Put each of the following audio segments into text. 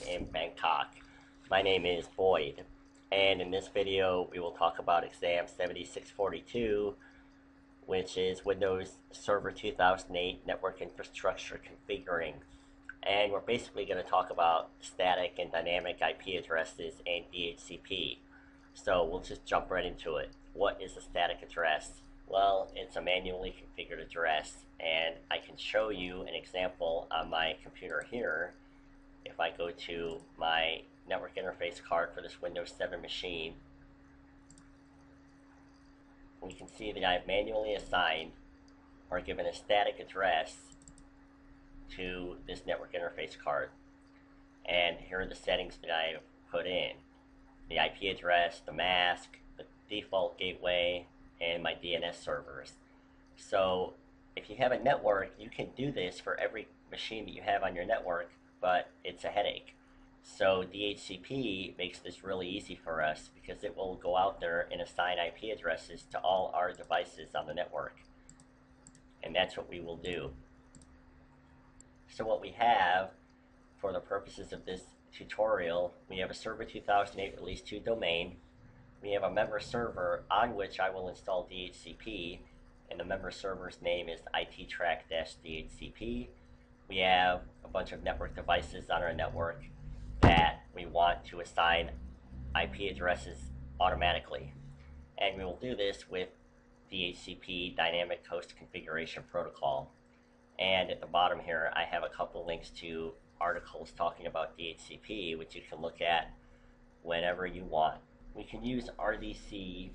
in Bangkok. My name is Boyd, and in this video we will talk about exam 7642, which is Windows Server 2008 Network Infrastructure Configuring. And we're basically going to talk about static and dynamic IP addresses and DHCP. So we'll just jump right into it. What is a static address? Well, it's a manually configured address, and I can show you an example on my computer here. If I go to my network interface card for this Windows 7 machine, we can see that I've manually assigned or given a static address to this network interface card. And here are the settings that I've put in. The IP address, the mask, the default gateway, and my DNS servers. So if you have a network, you can do this for every machine that you have on your network, but it's a headache. So DHCP makes this really easy for us because it will go out there and assign IP addresses to all our devices on the network. And that's what we will do. So what we have, for the purposes of this tutorial, we have a Server 2008 Release 2 domain. We have a member server on which I will install DHCP, and the member server's name is ITTrack-DHCP. We have a bunch of network devices on our network that we want to assign IP addresses automatically. And we will do this with DHCP Dynamic Host Configuration Protocol. And at the bottom here, I have a couple links to articles talking about DHCP, which you can look at whenever you want. We can use RDC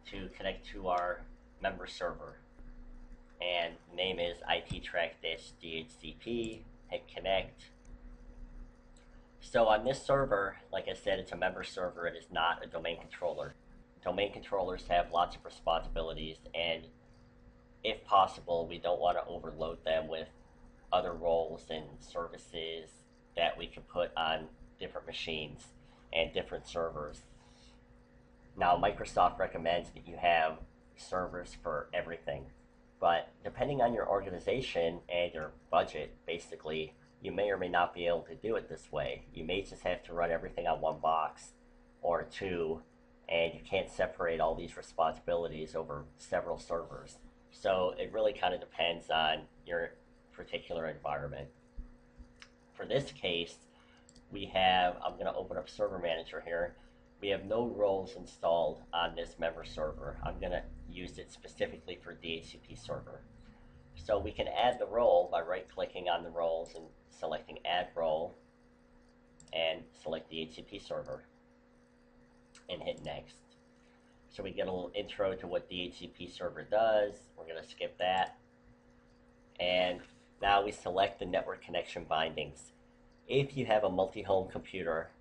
to connect to our member server, and the name is ITTrack-DHCP. Hit connect. So on this server, like I said, it's a member server. It is not a domain controller. Domain controllers have lots of responsibilities, and if possible, we don't want to overload them with other roles and services that we can put on different machines and different servers. Now, Microsoft recommends that you have servers for everything, but depending on your organization and your budget, basically, you may or may not be able to do it this way. You may just have to run everything on one box or two, and you can't separate all these responsibilities over several servers. So it really kind of depends on your particular environment. For this case, we have, I'm going to open up Server Manager here. We have no roles installed on this member server. I'm going to use it specifically for DHCP Server. So we can add the role by right-clicking on the roles and selecting Add Role, and select DHCP Server, and hit Next. So we get a little intro to what DHCP Server does. We're going to skip that. And now we select the network connection bindings. If you have a multi-home computer,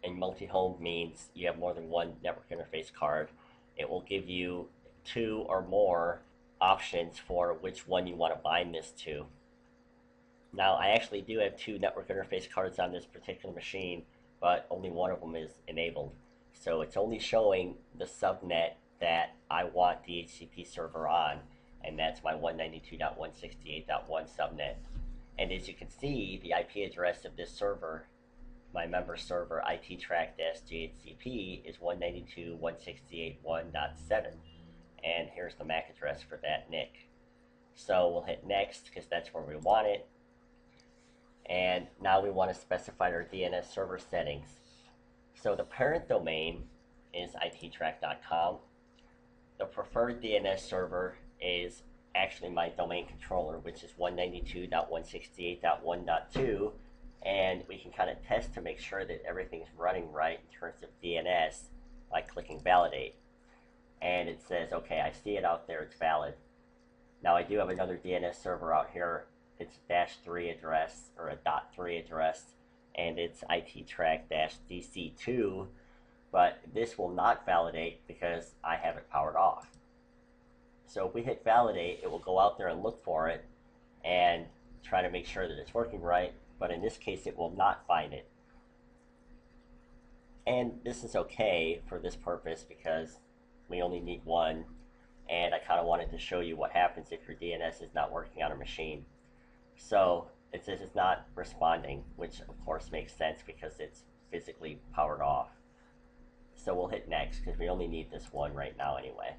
and multi-home means you have more than one network interface card, it will give you two or more options for which one you want to bind this to. Now, I actually do have two network interface cards on this particular machine, but only one of them is enabled. So it's only showing the subnet that I want DHCP Server on, and that's my 192.168.1 subnet. And as you can see, the IP address of this server, my member server ITTrack-DHCP, is 192.168.1.7. And here's the MAC address for that NIC. So we'll hit Next because that's where we want it. And now we want to specify our DNS server settings. So the parent domain is ITTrack.com. The preferred DNS server is actually my domain controller, which is 192.168.1.2, and we can kind of test to make sure that everything's running right in terms of DNS by clicking Validate. And it says, okay, I see it out there, it's valid. Now I do have another DNS server out here. It's a -3 address, or a .3 address, and it's ITTrack-DC2, but this will not validate because I have it powered off. So if we hit Validate, it will go out there and look for it and try to make sure that it's working right, but in this case it will not find it. And this is okay for this purpose because we only need one, and I kind of wanted to show you what happens if your DNS is not working on a machine. So It says it's not responding, which of course makes sense because it's physically powered off. So we'll hit next because we only need this one right now anyway.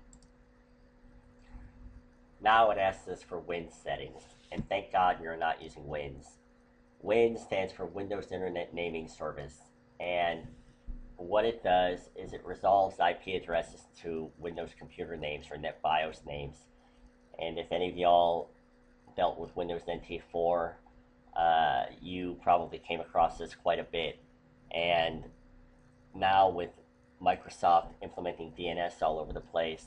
Now it asks us for WINS settings, and thank God we are not using WINS. WINS stands for Windows Internet Naming Service, and what it does is it resolves IP addresses to Windows computer names or NetBIOS names. And if any of y'all dealt with Windows NT 4, you probably came across this quite a bit. And now with Microsoft implementing DNS all over the place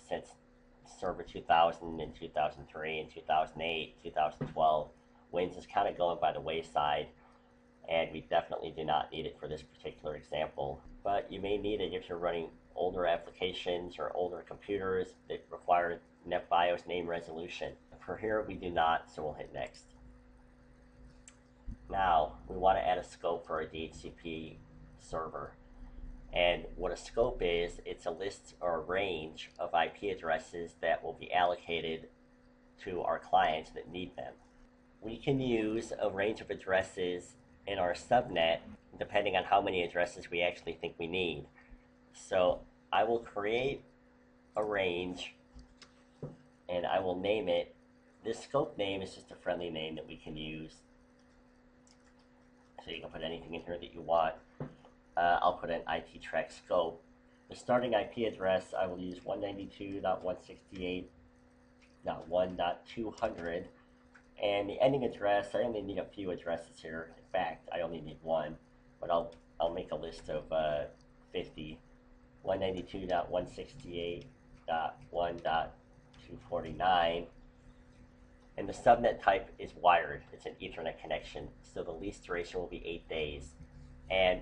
since Server 2000 and 2003 and 2008, 2012, WINS is kind of going by the wayside, and we definitely do not need it for this particular example. But you may need it if you're running older applications or older computers that require NetBIOS name resolution. For here, we do not, so we'll hit next. Now, we want to add a scope for our DHCP server. And what a scope is, it's a list or a range of IP addresses that will be allocated to our clients that need them. We can use a range of addresses in our subnet depending on how many addresses we actually think we need. So I will create a range and I will name it. This scope name is just a friendly name that we can use. So you can put anything in here that you want. I'll put an IT track scope. The starting IP address, I will use 192.168.1.200. And the ending address, I only need a few addresses here. In fact, I only need one, but I'll make a list of 50. 192.168.1.249. And the subnet type is wired. It's an Ethernet connection, so the lease duration will be 8 days. And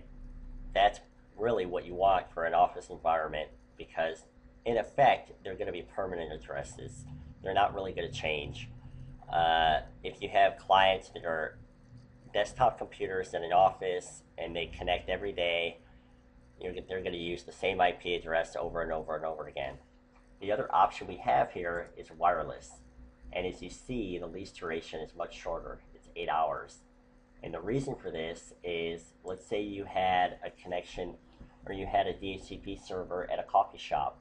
that's really what you want for an office environment, because in effect, they're going to be permanent addresses. They're not really going to change. If you have clients that are desktop computers in an office and they connect every day, they're going to use the same IP address over and over and over again. The other option we have here is wireless. And as you see, the lease duration is much shorter. It's 8 hours. And the reason for this is, let's say you had a connection or you had a DHCP server at a coffee shop.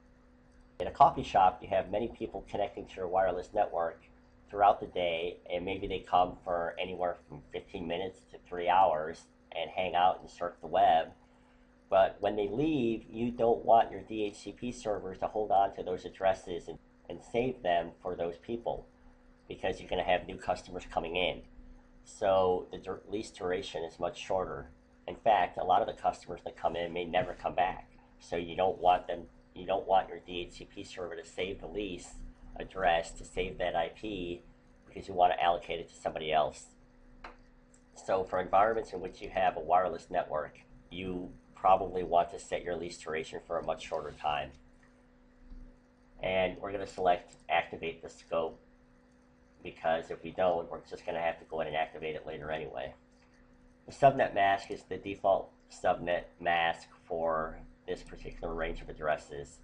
In a coffee shop, you have many people connecting to your wireless network throughout the day, and maybe they come for anywhere from 15 minutes to 3 hours and hang out and surf the web. But when they leave, you don't want your DHCP servers to hold on to those addresses and save them for those people, because you're going to have new customers coming in. So the lease duration is much shorter. In fact, a lot of the customers that come in may never come back. So you don't want your DHCP server to save the lease address, to save that IP, because you want to allocate it to somebody else. So for environments in which you have a wireless network, you probably want to set your lease duration for a much shorter time. And we're going to select activate the scope, because if we don't, we're just going to have to go in and activate it later anyway. The subnet mask is the default subnet mask for this particular range of addresses,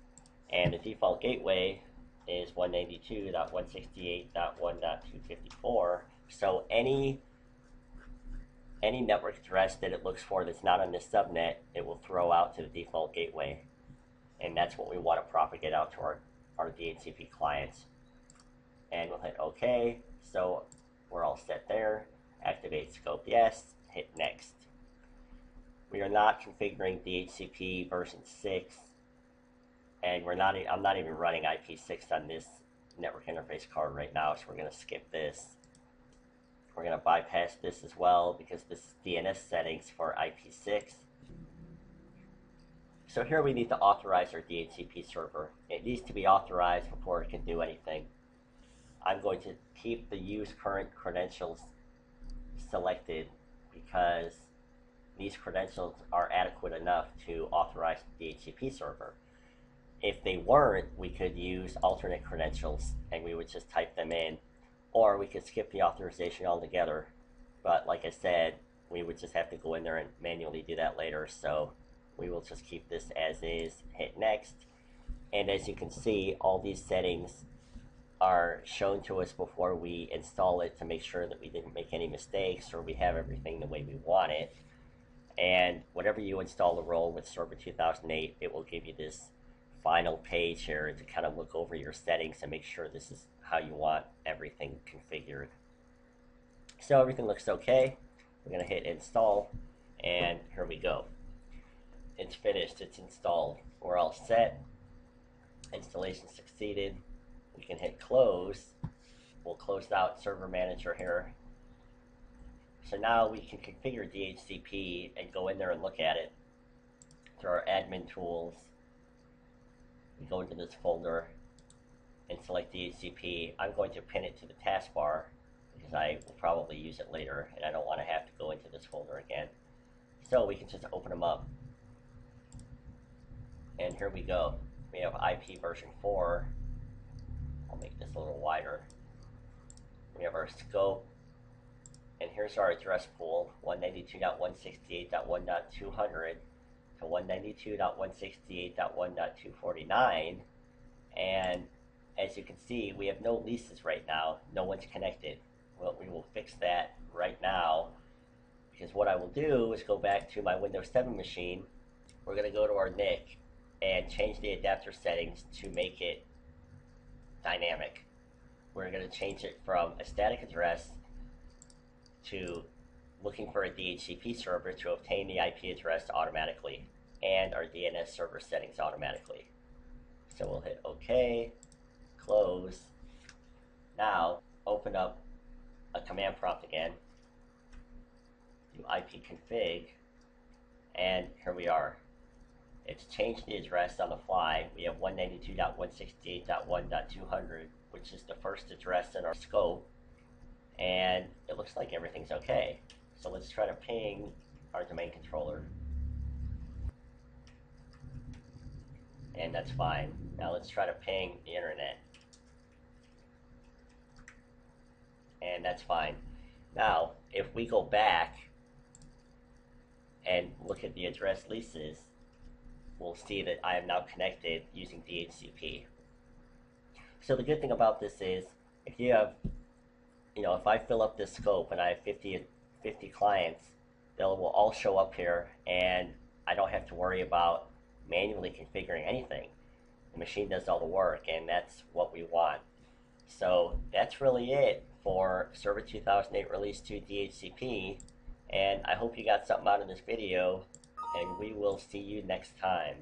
and the default gateway is 192.168.1.254. So any network address that it looks for that's not on this subnet, it will throw out to the default gateway, and that's what we want to propagate out to our DHCP clients. And we'll hit OK. So we're all set there. Activate scope yes. Hit next. We are not configuring DHCP version 6, and I'm not even running IP6 on this network interface card right now, so we're going to skip this. We're going to bypass this as well because this is DNS settings for IP6. So here we need to authorize our DHCP server. It needs to be authorized before it can do anything. I'm going to keep the use current credentials selected because these credentials are adequate enough to authorize the DHCP server. If they weren't, we could use alternate credentials and we would just type them in, or we could skip the authorization altogether. But like I said, we would just have to go in there and manually do that later, so we will just keep this as is, hit next. And as you can see, all these settings are shown to us before we install it to make sure that we didn't make any mistakes or we have everything the way we want it. And whenever you install a role with Server 2008, it will give you this final page here to kind of look over your settings and make sure this is how you want everything configured. So everything looks okay. We're going to hit install, and here we go. It's finished, it's installed. We're all set. Installation succeeded. We can hit close. We'll close out Server Manager here. So now we can configure DHCP and go in there and look at it through our admin tools. We go into this folder and select DHCP. I'm going to pin it to the taskbar because I will probably use it later and I don't want to have to go into this folder again. So we can just open them up. And here we go. We have IP version 4. I'll make this a little wider. We have our scope. And here's our address pool, 192.168.1.200 to 192.168.1.249. And as you can see, we have no leases right now. No one's connected. Well, we will fix that right now, because what I will do is go back to my Windows 7 machine. We're going to go to our NIC and change the adapter settings to make it dynamic. We're going to change it from a static address to looking for a DHCP server to obtain the IP address automatically and our DNS server settings automatically. So we'll hit OK, close. Now open up a command prompt again, do ipconfig, and here we are. It's changed the address on the fly. We have 192.168.1.200, which is the first address in our scope. And it looks like everything's okay. So let's try to ping our domain controller. And that's fine. Now let's try to ping the internet. And that's fine. Now, if we go back and look at the address leases, we'll see that I am now connected using DHCP. So the good thing about this is, if you have, if I fill up this scope and I have 50 clients, they will all show up here and I don't have to worry about manually configuring anything. The machine does all the work, and that's what we want. So that's really it for Server 2008 Release 2 DHCP, and I hope you got something out of this video, and we will see you next time.